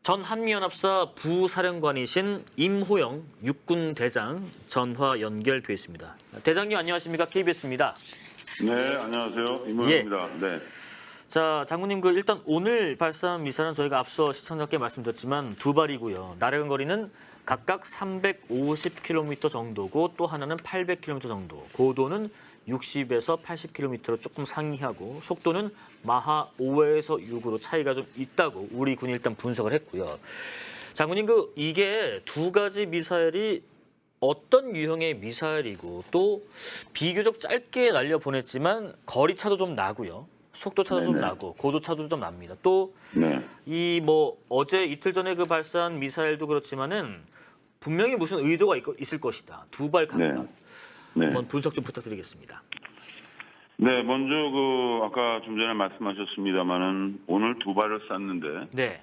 전 한미연합사 부사령관이신 임호영 육군대장 전화 연결돼 있습니다. 대장님 안녕하십니까? KBS입니다. 네, 안녕하세요. 임호영입니다. 네. 자, 장군님 일단 오늘 발사한 미사일은 저희가 앞서 시청자께 말씀드렸지만 두 발이고요. 날아간 거리는 각각 350km 정도고 또 하나는 800km 정도. 고도는 60에서 80km로 조금 상이하고 속도는 마하 5에서 6으로 차이가 좀 있다고 우리 군이 일단 분석을 했고요. 장군님 이게 두 가지 미사일이 어떤 유형의 미사일이고 또 비교적 짧게 날려보냈지만 거리 차도 좀 나고요. 속도 차도 좀 나고 고도 차도 좀 납니다. 또 이 어제 이틀 전에 발사한 미사일도 그렇지만은 분명히 무슨 의도가 있을 것이다. 두 발 각각. 한번 분석 좀 부탁드리겠습니다. 네, 먼저 아까 좀 전에 말씀하셨습니다만은 오늘 두 발을 쐈는데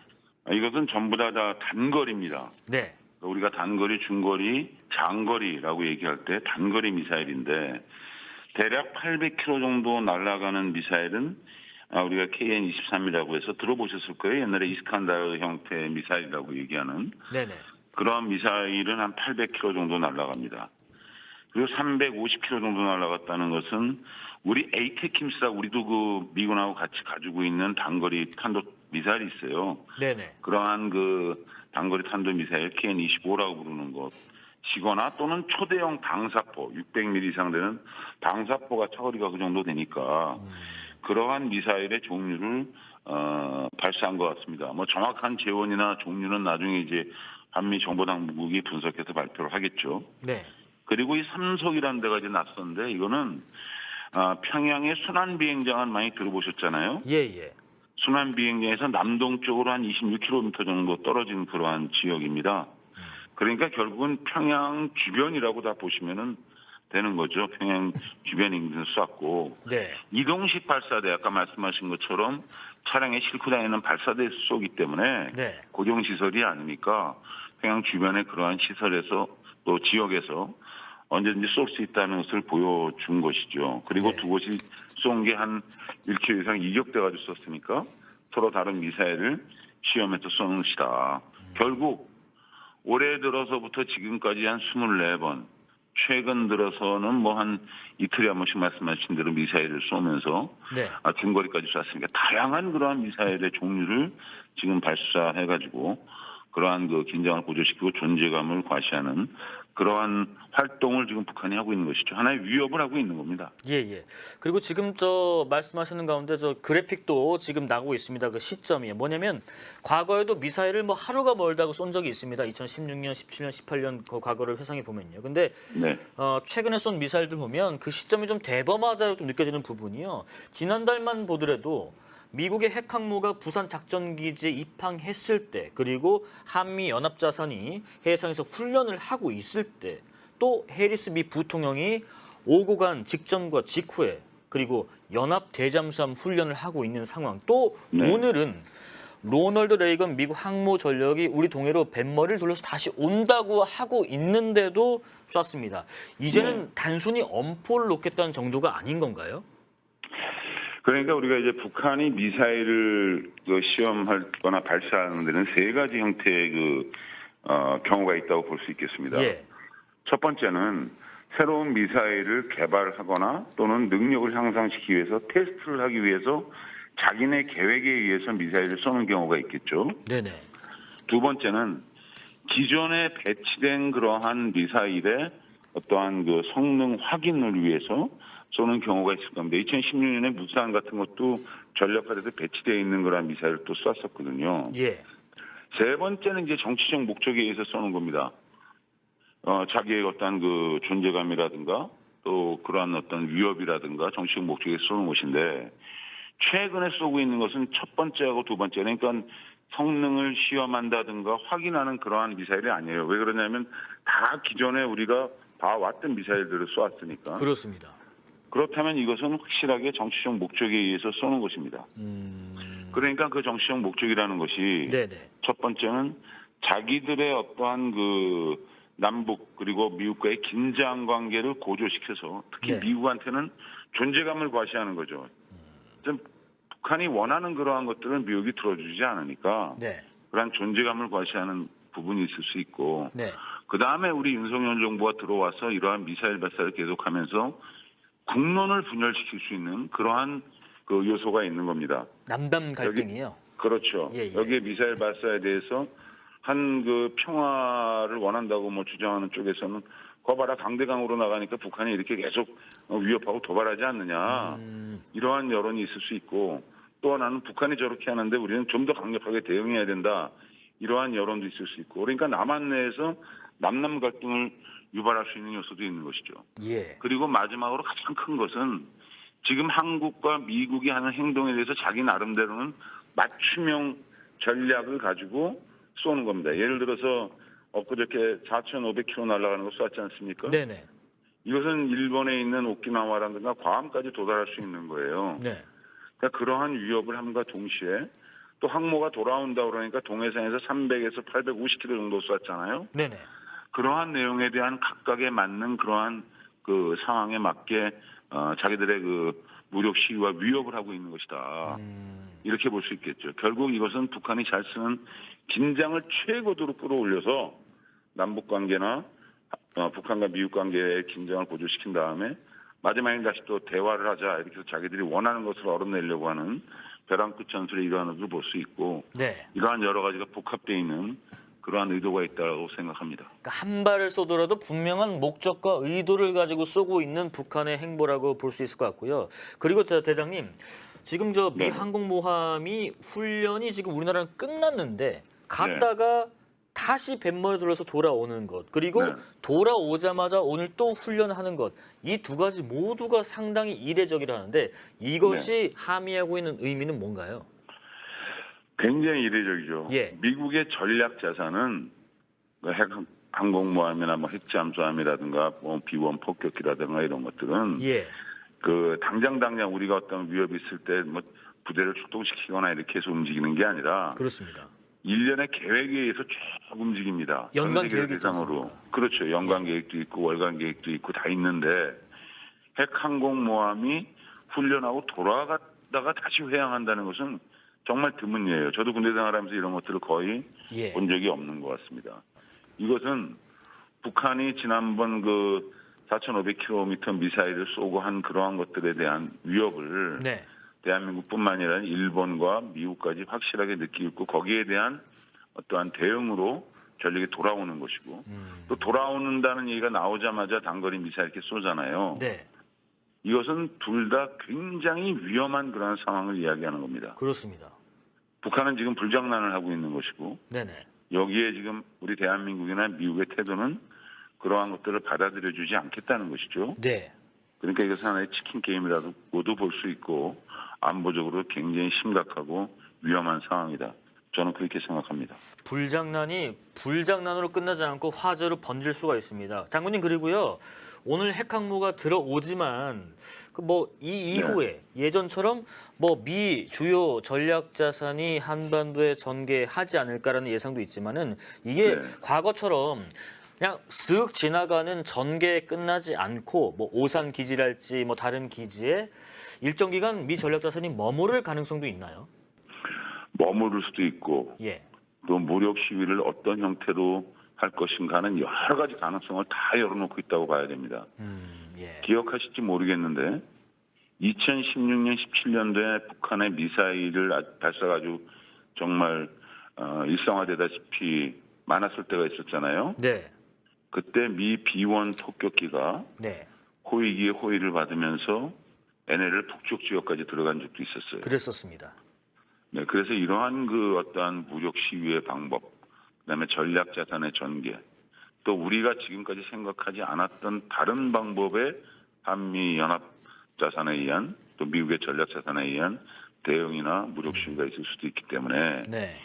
이것은 전부 다 단거리입니다. 네. 우리가 단거리, 중거리, 장거리라고 얘기할 때 단거리 미사일인데 대략 800km 정도 날아가는 미사일은 우리가 KN-23이라고 해서 들어보셨을 거예요. 옛날에 이스칸다르 형태의 미사일이라고 얘기하는 그러한 미사일은 한 800km 정도 날아갑니다. 그리고 350km 정도 날아갔다는 것은 우리 에이테킴스라고 우리도 미군하고 같이 가지고 있는 단거리 탄도 미사일이 있어요. 그러한 단거리 탄도 미사일 KN-25라고 부르는 것이거나 또는 초대형 방사포 600mm 이상 되는 방사포가 차거리가 그 정도 되니까 그러한 미사일의 종류를 발사한 것 같습니다. 정확한 재원이나 종류는 나중에 이제 한미 정보당국이 분석해서 발표를 하겠죠. 그리고 이 삼석이라는 데가 이제 낯선데 이거는 평양의 순환비행장은 많이 들어보셨잖아요. 순환비행장에서 남동쪽으로 한 26km 정도 떨어진 그러한 지역입니다. 그러니까 결국은 평양 주변이라고 다 보시면은 되는 거죠. 평양 주변에 쐈고 이동식 발사대 아까 말씀하신 것처럼 차량에 싣고 다니는 발사대에 쏘기 때문에 고정시설이 아니니까 평양 주변의 그러한 시설에서 또 지역에서 언제든지 쏠 수 있다는 것을 보여준 것이죠. 그리고 두 곳이 쏜 게 한 1km 이상 이격돼가지고 쐈으니까 서로 다른 미사일을 시험해서 쏘는 것이다. 결국 올해 들어서부터 지금까지 한 24번, 최근 들어서는 한 이틀에 한 번씩 말씀하신 대로 미사일을 쏘면서 중거리까지 쐈으니까 다양한 그러한 미사일의 종류를 지금 발사해가지고 그러한 긴장을 고조시키고 존재감을 과시하는 그러한 활동을 지금 북한이 하고 있는 것이죠. 하나의 위협을 하고 있는 겁니다. 그리고 지금 말씀하시는 가운데 그래픽도 지금 나오고 있습니다. 그 시점이 뭐냐면 과거에도 미사일을 하루가 멀다고 쏜 적이 있습니다. 2016년, 17년, 18년 그 과거를 회상해 보면요. 근데 최근에 쏜 미사일들 보면 그 시점이 좀 대범하다고 좀 느껴지는 부분이요. 지난달만 보더라도 미국의 핵항모가 부산 작전기지에 입항했을 때 그리고 한미연합자산이 해상에서 훈련을 하고 있을 때 또 해리스 미 부통령이 오고 간 직전과 직후에 그리고 연합대잠수함 훈련을 하고 있는 상황 또 오늘은 로널드 레이건 미국 항모 전력이 우리 동해로 뱃머리를 돌려서 다시 온다고 하고 있는데도 쐈습니다. 이제는 단순히 엄포를 놓겠다는 정도가 아닌 건가요? 그러니까 우리가 이제 북한이 미사일을 시험할 거나 발사하는 데는 세 가지 형태의 경우가 있다고 볼 수 있겠습니다. 첫 번째는 새로운 미사일을 개발하거나 또는 능력을 향상시키기 위해서 테스트를 하기 위해서 자기네 계획에 의해서 미사일을 쏘는 경우가 있겠죠. 두 번째는 기존에 배치된 그러한 미사일의 어떠한 성능 확인을 위해서 쏘는 경우가 있을 겁니다. 2016년에 무산 같은 것도 전력화돼서 배치되어 있는 그런 미사일을 또 쐈었거든요. 세 번째는 이제 정치적 목적에 의해서 쏘는 겁니다. 자기의 어떤 존재감이라든가 또 그러한 어떤 위협이라든가 정치적 목적에 쏘는 것인데 최근에 쏘고 있는 것은 첫 번째하고 두 번째 그러니까 성능을 시험한다든가 확인하는 그러한 미사일이 아니에요. 왜 그러냐면 다 기존에 우리가 봐왔던 미사일들을 쏘았으니까. 그렇습니다. 그렇다면 이것은 확실하게 정치적 목적에 의해서 쏘는 것입니다. 그러니까 그 정치적 목적이라는 것이 첫 번째는 자기들의 어떠한 남북 그리고 미국과의 긴장 관계를 고조시켜서 특히 미국한테는 존재감을 과시하는 거죠. 북한이 원하는 그러한 것들은 미국이 들어주지 않으니까 그런 존재감을 과시하는 부분이 있을 수 있고 네. 그다음에 우리 윤석열 정부가 들어와서 이러한 미사일 발사를 계속하면서 국론을 분열시킬 수 있는 그러한 그 요소가 있는 겁니다. 남남 갈등이요. 그렇죠. 예, 예. 여기에 미사일 발사에 대해서 한 그 평화를 원한다고 뭐 주장하는 쪽에서는 거봐라 강대강으로 나가니까 북한이 이렇게 계속 위협하고 도발하지 않느냐 이러한 여론이 있을 수 있고 또 하나는 북한이 저렇게 하는데 우리는 좀 더 강력하게 대응해야 된다 이러한 여론도 있을 수 있고 그러니까 남한 내에서 남남 갈등을 유발할 수 있는 요소도 있는 것이죠. 예. 그리고 마지막으로 가장 큰 것은 지금 한국과 미국이 하는 행동에 대해서 자기 나름대로는 맞춤형 전략을 가지고 쏘는 겁니다. 예를 들어서 엊그저께 4,500km 날아가는 거 쐈지 않습니까? 네네. 이것은 일본에 있는 오키나와라든가 괌까지 도달할 수 있는 거예요. 네. 그러니까 그러한 위협을 함과 동시에 또 항모가 돌아온다 그러니까 동해상에서 300에서 850km 정도 쐈잖아요. 네네. 그러한 내용에 대한 각각에 맞는 그러한 그 상황에 맞게 자기들의 그 무력 시위와 위협을 하고 있는 것이다. 이렇게 볼 수 있겠죠. 결국 이것은 북한이 잘 쓰는 긴장을 최고도로 끌어올려서 남북 관계나 북한과 미국 관계의 긴장을 고조시킨 다음에 마지막에 다시 또 대화를 하자 이렇게 해서 자기들이 원하는 것을 얻어내려고 하는 벼랑 끝 전술의 일환으로 볼 수 있고 네. 이러한 여러 가지가 복합되어 있는 그러한 의도가 있다고 생각합니다. 그러니까 한 발을 쏘더라도 분명한 목적과 의도를 가지고 쏘고 있는 북한의 행보라고 볼 수 있을 것 같고요. 그리고 대장님, 지금 저 미 네. 항공모함이 훈련이 지금 우리나라는 끝났는데 갔다가 다시 뱃머리 들어서 돌아오는 것, 그리고 네. 돌아오자마자 오늘 또 훈련하는 것, 이 두 가지 모두가 상당히 이례적이라는데 이것이 함의하고 있는 의미는 뭔가요? 굉장히 이례적이죠. 예. 미국의 전략 자산은 핵 항공모함이나 뭐 핵잠수함이라든가 뭐 비원 폭격기라든가 이런 것들은 예. 그 당장 우리가 어떤 위협이 있을 때 뭐 부대를 출동시키거나 이렇게 해서 움직이는 게 아니라 그렇습니다. 1년의 계획에 의해서 쭉 움직입니다. 연간 전 세계를 계획이 있지 대상으로. 않습니까? 그렇죠. 연간 계획도 있고 월간 계획도 있고 다 있는데 핵 항공모함이 훈련하고 돌아갔다가 다시 회항한다는 것은 정말 드문 예예요. 저도 군대 생활하면서 이런 것들을 거의 예. 본 적이 없는 것 같습니다. 이것은 북한이 지난번 그 4,500km 미사일을 쏘고 한 그러한 것들에 대한 위협을 네. 대한민국뿐만 아니라 일본과 미국까지 확실하게 느끼고 있고 거기에 대한 어떠한 대응으로 전력이 돌아오는 것이고 또 돌아오는다는 얘기가 나오자마자 단거리 미사일 이렇게 쏘잖아요. 네. 이것은 둘 다 굉장히 위험한 그런 상황을 이야기하는 겁니다. 그렇습니다. 북한은 지금 불장난을 하고 있는 것이고 네네. 여기에 지금 우리 대한민국이나 미국의 태도는 그러한 것들을 받아들여주지 않겠다는 것이죠. 네. 그러니까 이것은 하나의 치킨 게임이라고도 볼 수 있고 안보적으로 굉장히 심각하고 위험한 상황이다. 저는 그렇게 생각합니다. 불장난이 불장난으로 끝나지 않고 화재로 번질 수가 있습니다. 장군님, 그리고요. 오늘 핵항모가 들어오지만 이 이후에 예전처럼 미 주요 전략 자산이 한반도에 전개하지 않을까라는 예상도 있지만은 이게 네. 과거처럼 그냥 쓱 지나가는 전개에 끝나지 않고 오산 기지랄지 다른 기지에 일정 기간 미 전략 자산이 머무를 가능성도 있나요? 머무를 수도 있고 예. 또 무력 시위를 어떤 형태로 할 것인가는 여러 가지 가능성을 다 열어놓고 있다고 봐야 됩니다. 예. 기억하실지 모르겠는데 2016년, 17년도에 북한의 미사일을 발사가 아주 정말 일상화되다시피 많았을 때가 있었잖아요. 네. 그때 미 B-1 폭격기가 네. 호위기의 호위를 받으면서 NLL 북쪽 지역까지 들어간 적도 있었어요. 그랬었습니다. 네, 그래서 이러한 그 어떠한 무력 시위의 방법, 그다음에 전략 자산의 전개, 또 우리가 지금까지 생각하지 않았던 다른 방법의 한미 연합 자산에 의한 또 미국의 전략 자산에 의한 대응이나 무력 시위가 있을 수도 있기 때문에 네.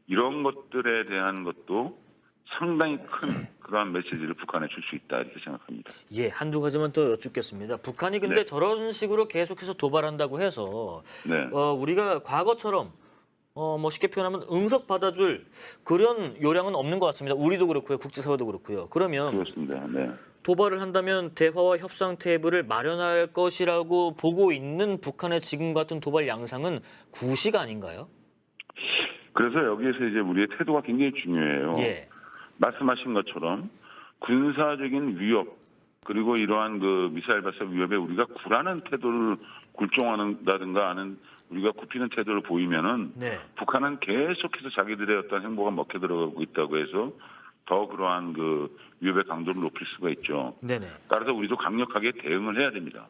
이런 것들에 대한 것도 상당히 큰 그러한 메시지를 북한에 줄 수 있다 이렇게 생각합니다. 예, 한두 가지만 더 여쭙겠습니다. 북한이 근데 네. 저런 식으로 계속해서 도발한다고 해서 네. 우리가 과거처럼 쉽게 표현하면 응석 받아줄 그런 요량은 없는 것 같습니다. 우리도 그렇고요, 국제사회도 그렇고요. 그러면 그렇습니다. 네. 도발을 한다면 대화와 협상 테이블을 마련할 것이라고 보고 있는 북한의 지금 같은 도발 양상은 구식 아닌가요? 그래서 여기에서 이제 우리의 태도가 굉장히 중요해요. 예. 말씀하신 것처럼 군사적인 위협 그리고 이러한 그 미사일 발사 위협에 우리가 굴하는 태도를 굴종한다든가 하는 우리가 굽히는 태도를 보이면은 네. 북한은 계속해서 자기들의 어떤 행보가 먹혀 들어가고 있다고 해서 더 그러한 그 위협의 강도를 높일 수가 있죠. 네네. 따라서 우리도 강력하게 대응을 해야 됩니다.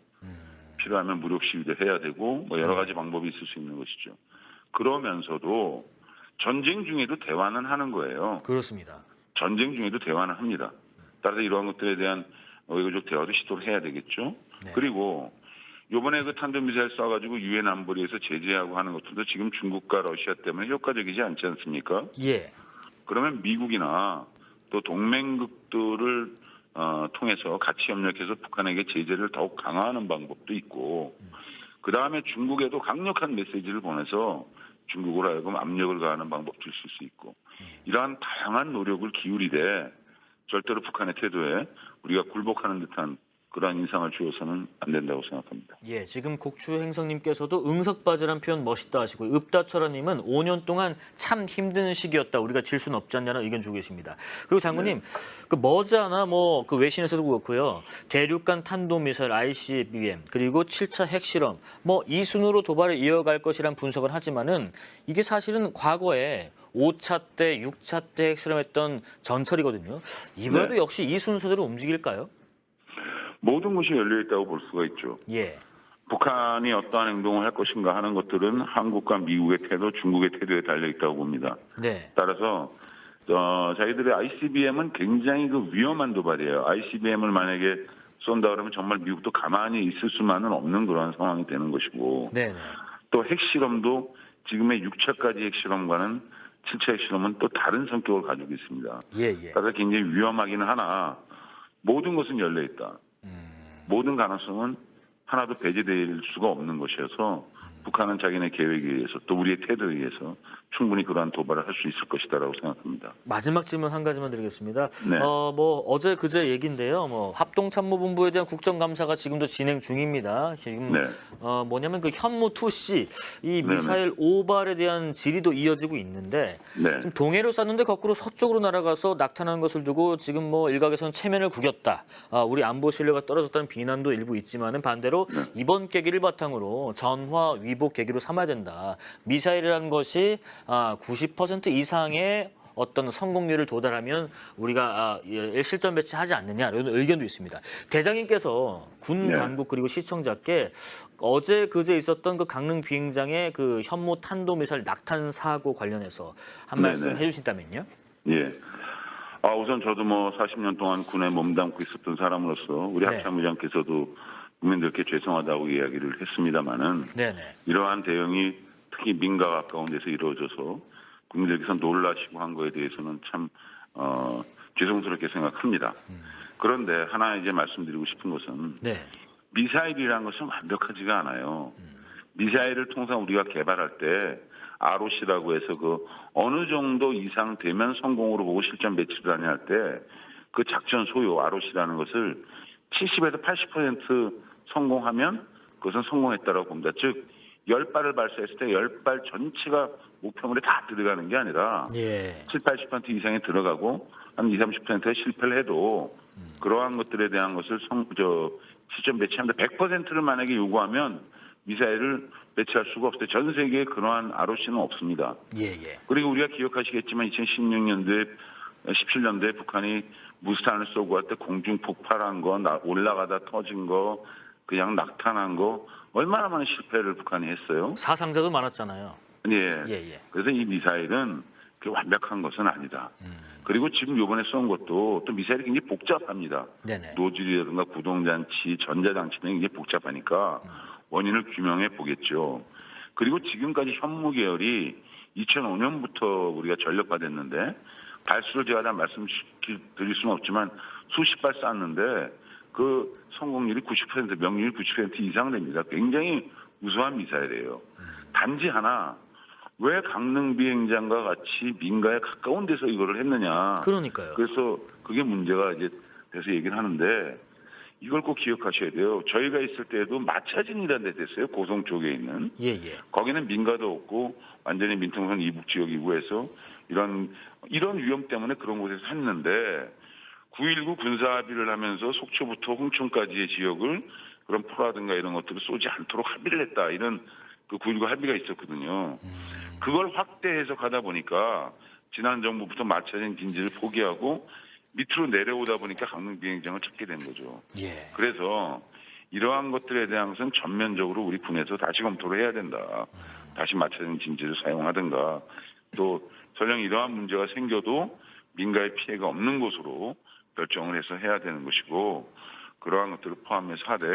필요하면 무력 시위도 해야 되고 뭐 여러 가지 방법이 있을 수 있는 것이죠. 그러면서도 전쟁 중에도 대화는 하는 거예요. 그렇습니다. 전쟁 중에도 대화는 합니다. 따라서 이러한 것들에 대한 외교적 대화도 시도를 해야 되겠죠. 네. 그리고 이번에 그 탄도미사일 쏴가지고 유엔 안보리에서 제재하고 하는 것들도 지금 중국과 러시아 때문에 효과적이지 않지 않습니까? 예. 그러면 미국이나 또 동맹국들을 통해서 같이 협력해서 북한에게 제재를 더욱 강화하는 방법도 있고 그 다음에 중국에도 강력한 메시지를 보내서 중국으로 하여금 압력을 가하는 방법도 있을 수 있고 이러한 다양한 노력을 기울이되 절대로 북한의 태도에 우리가 굴복하는 듯한 그러한 인상을 주어서는 안 된다고 생각합니다. 예, 지금 곡추 행성님께서도 응석바지란 표현 멋있다 하시고 읍다철아님은 5년 동안 참 힘든 시기였다. 우리가 질 수는 없지 않냐는 의견 주고 계십니다. 그리고 장군님, 그 머지않아 뭐 그 외신에서도 그렇고요. 대륙간 탄도미사일 ICBM 그리고 7차 핵실험 뭐 이 순으로 도발을 이어갈 것이란 분석을 하지만은 이게 사실은 과거에 5차 때, 6차 때 핵실험했던 전철이거든요. 이번에도 네. 역시 이 순서대로 움직일까요? 모든 것이 열려 있다고 볼 수가 있죠. 예. 북한이 어떠한 행동을 할 것인가 하는 것들은 한국과 미국의 태도, 중국의 태도에 달려 있다고 봅니다. 네. 따라서 자기들의 ICBM은 굉장히 그 위험한 도발이에요. ICBM을 만약에 쏜다 그러면 정말 미국도 가만히 있을 수만은 없는 그런 상황이 되는 것이고 네. 또 핵실험도 지금의 6차까지 핵실험과는 7차 핵실험은 또 다른 성격을 가지고 있습니다. 예. 따라서 굉장히 위험하기는 하나 모든 것은 열려 있다. 모든 가능성은 하나도 배제될 수가 없는 것이어서 북한은 자기네 계획에 의해서 또 우리의 태도에 의해서 충분히 그러한 도발을 할 수 있을 것이다라고 생각합니다. 마지막 질문 한 가지만 드리겠습니다. 네. 뭐 어제 그제 얘기인데요. 뭐 합동참모본부에 대한 국정감사가 지금도 진행 중입니다. 지금 네. 뭐냐면 그 현무 2C 이 미사일 5발에 대한 질의도 이어지고 있는데 네. 지금 동해로 쐈는데 거꾸로 서쪽으로 날아가서 낙탄한 것을 두고 지금 뭐 일각에서는 체면을 구겼다. 우리 안보 신뢰가 떨어졌다는 비난도 일부 있지만은 반대로 이번 계기를 바탕으로 전화 위복 계기로 삼아야 된다. 미사일이라는 것이 90% 이상의 어떤 성공률을 도달하면 우리가 실전 배치하지 않느냐 이런 의견도 있습니다. 대장님께서 군 네. 당국 그리고 시청자께 어제 그제 있었던 그 강릉 비행장의 그 현무 탄도미사일 낙탄 사고 관련해서 한 말씀 네네. 해주신다면요? 예. 우선 저도 뭐 40년 동안 군에 몸담고 있었던 사람으로서 우리 네. 합참의장께서도 국민들께 죄송하다고 이야기를 했습니다마는 네네. 이러한 대응이 특히 민가 가까운 데서 이루어져서 국민들께서 놀라시고 한 거에 대해서는 참 죄송스럽게 생각합니다. 그런데 하나 이제 말씀드리고 싶은 것은 네. 미사일이라는 것은 완벽하지가 않아요. 미사일을 통상 우리가 개발할 때 ROC라고 해서 그 어느 정도 이상 되면 성공으로 보고 실전 배치를 하냐 할 때 그 작전 소요 ROC라는 것을 70에서 80% 성공하면 그것은 성공했다라고 봅니다. 즉 10발을 발사했을 때 10발 전체가 목표물에 다 들어가는 게 아니라 예. 7, 80% 이상이 들어가고 한 20, 30%가 실패를 해도 그러한 것들에 대한 것을 실전 배치하는데 100%를 만약에 요구하면 미사일을 배치할 수가 없어요. 전 세계에 그러한 ROC는 없습니다. 예. 그리고 우리가 기억하시겠지만 2016년도에 17년도에 북한이 무스탄을 쏘고 할 때 공중 폭발한 거, 올라가다 터진 거, 그냥 낙탄한 거 얼마나 많은 실패를 북한이 했어요. 사상자도 많았잖아요. 예. 그래서 이 미사일은 그 완벽한 것은 아니다. 그리고 지금 이번에 쏜 것도 또 미사일이 굉장히 복잡합니다. 네네. 노즐이라든가 구동장치, 전자장치 등이 굉장히 복잡하니까 원인을 규명해 보겠죠. 그리고 지금까지 현무 계열이 2005년부터 우리가 전력화됐는데 발수를 제가 다 말씀드릴 수는 없지만 수십 발 쐈는데 그 성공률이 90%, 명률이 90% 이상 됩니다. 굉장히 우수한 미사일이에요. 단지 하나 왜 강릉 비행장과 같이 민가에 가까운 데서 이거를 했느냐. 그러니까요. 그래서 그게 문제가 이제 돼서 얘기를 하는데 이걸 꼭 기억하셔야 돼요. 저희가 있을 때에도 마차진이라는 데 됐어요. 고성 쪽에 있는. 예. 거기는 민가도 없고 완전히 민통선 이북 지역이고 해서 이런 위험 때문에 그런 곳에서 샀는데 9.19 군사합의를 하면서 속초부터 홍천까지의 지역을 그런 포라든가 이런 것들을 쏘지 않도록 합의를 했다. 이런 그 9.19 합의가 있었거든요. 그걸 확대해서 가다 보니까 지난 정부부터 마차진 긴지를 포기하고 밑으로 내려오다 보니까 강릉 비행장을 찾게 된 거죠. 예. 그래서 이러한 것들에 대한 것은 전면적으로 우리 군에서 다시 검토를 해야 된다. 다시 마차진 진지를 사용하든가 또 설령 이러한 문제가 생겨도 민가의 피해가 없는 곳으로 결정을 해서 해야 되는 것이고 그러한 것들을 포함해서 하되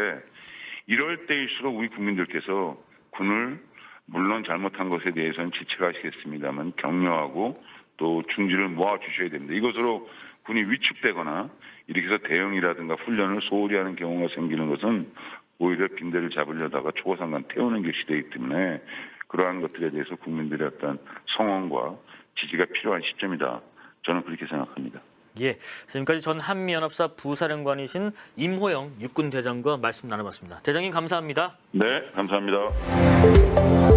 이럴 때일수록 우리 국민들께서 군을 물론 잘못한 것에 대해서는 지책하시겠습니다만 격려하고 또 중지를 모아주셔야 됩니다. 이것으로 군이 위축되거나 이렇게 해서 대응이라든가 훈련을 소홀히 하는 경우가 생기는 것은 오히려 빈대를 잡으려다가 초고상간 태우는 것이 되기 때문에 그러한 것들에 대해서 국민들의 어떤 성원과 지지가 필요한 시점이다. 저는 그렇게 생각합니다. 예. 지금까지 전 한미연합사 부사령관이신 임호영 육군대장과 말씀 나눠봤습니다. 대장님 감사합니다. 네, 감사합니다.